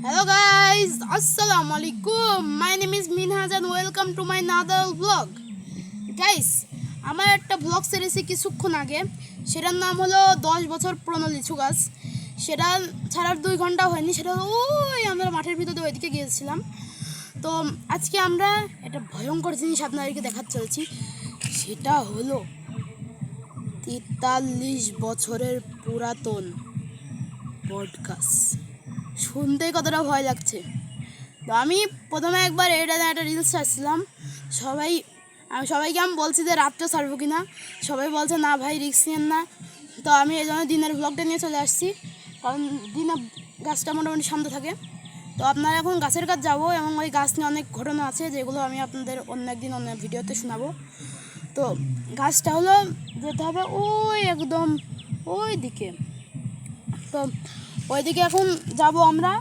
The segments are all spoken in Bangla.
Hello guys, Assalamu alaikum. My name is Minhaj and welcome to my another vlog. Guys, আমার একটা ব্লগ সিরিজে কিছুক্ষণ আগে সেটার নাম হলো 10 বছর পুরনো লিচু গাছ। সেটা ছাড়ার 2 ঘন্টা হয়নি, সেটা ওই আমরা মাঠের ভিতরে ওইদিকে গিয়েছিলাম। তো আজকে আমরা একটা ভয়ঙ্কর জিনিস আপনাদেরকে দেখাতে চলেছি। সেটা হলো 43 বছরের পুরাতন বট গাছ। শুনতেই কতটা ভয় লাগছে। তো আমি প্রথমে একবার এটা একটা রিলস ছাড়ছিলাম, সবাইকে আমি বলছি যে রাত্রে ছাড়বো কি না, সবাই বলছে না ভাই রিস্ক নেন না। তো আমি এই জন্য দিনের ব্লগটা নিয়ে চলে আসছি, কারণ দিনে গাছটা মোটামুটি শান্ত থাকে। তো আপনারা এখন গাছের কাছে যাবো এবং ওই গাছ নিয়ে অনেক ঘটনা আছে যেগুলো আমি আপনাদের অন্য একদিন অন্য ভিডিওতে শোনাবো। তো গাছটা হলো যেতে হবে ওই একদম ওই দিকে। তো ওইদিকে এখন যাব আমরা,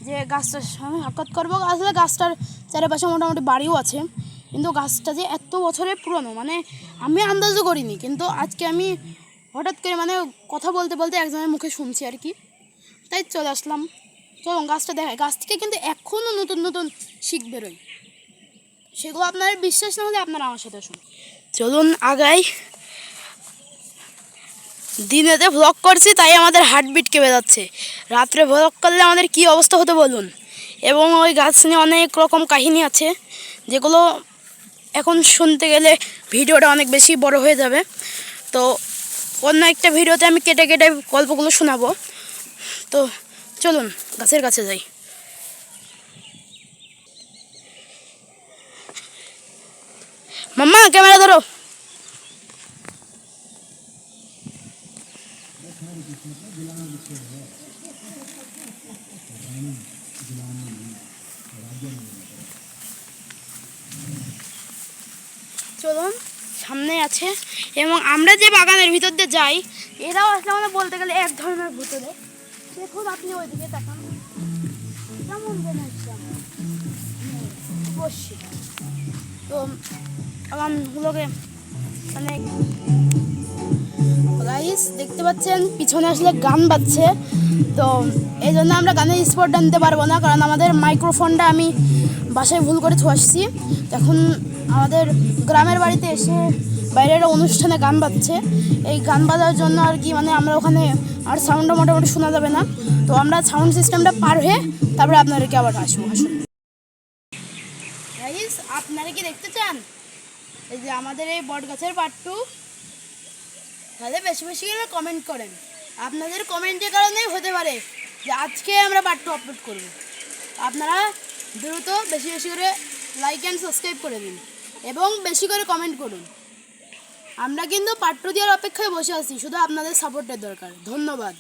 যে গাছটার সঙ্গে সাক্ষাৎ করবো। আসলে গাছটার চারিপাশে মোটামুটি বাড়িও আছে, কিন্তু গাছটা যে এত বছরের পুরনো মানে আমি আন্দাজও করিনি। কিন্তু আজকে আমি হঠাৎ করে মানে কথা বলতে বলতে একজনের মুখে শুনছি আর কি, তাই চলে আসলাম। চলুন গাছটা দেখায়। গাছ থেকে কিন্তু এখনও নতুন নতুন শিখ বেরোয়, সেগুলো আপনার বিশ্বাস না হলে আপনারা আমার সাথে শুনুন। চলুন আগাই। দিনেতে ভ্লগ করছি তাই আমাদের হার্টবিট কেঁপে যাচ্ছে, রাত্রে ভ্লগ করলে আমাদের কি অবস্থা হতো বলুন। এবং ওই গাছ নিয়ে অনেক রকম কাহিনী আছে যেগুলো এখন শুনতে গেলে ভিডিওটা অনেক বেশি বড় হয়ে যাবে। তো অন্য একটা ভিডিওতে আমি কেটে কেটে গল্পগুলো শোনাবো। তো চলুন গাছের কাছে যাই। মাম্মা ক্যামেরা ধরো। চলুন সামনে আছে, এবং আমরা যে বাগানের ভিতর দিয়ে যাই এরাও আসলে আমাদের বলতে গেলে এক ধরনের ভূতরে। দেখুন আপনি ওইদিকে তাকান, কেমন যেন অবশ্যই। তো বাগানগুলোকে মানে গাইস দেখতে পাচ্ছেন পিছনে আসলে গান বাজছে। তো এই জন্য আমরা গানের স্পটটা নিতে পারবো না, কারণ আমাদের মাইক্রোফোনটা আমি বাসায় ভুল করে থুয়ে আসছি। এখন আমাদের গ্রামের বাড়িতে এসে বাইরে একটা অনুষ্ঠানে গান বাজছে, এই গান বাজার জন্য আর কি মানে আমরা ওখানে আর সাউন্ডটা মোটামুটি শোনা যাবে না। তো আমরা সাউন্ড সিস্টেমটা পার হয়ে তারপরে আপনাদেরকে আবার আসবো। আসুন গাইস, আপনারা কি দেখতে চান এই যে আমাদের এই বট গাছের পার্ট 2? তাহলে বেশি বেশি করে কমেন্ট করেন। আপনাদের কমেন্টের কারণেই হতে পারে যে আজকে আমরা পার্ট 2 আপলোড করব। আপনারা দ্রুত বেশি বেশি করে লাইক অ্যান্ড সাবস্ক্রাইব করে দিন এবং বেশি করে কমেন্ট করুন। আমরা কিন্তু পার্ট 2 দেওয়ার অপেক্ষায় বসে আছি, শুধু আপনাদের সাপোর্টের দরকার। ধন্যবাদ।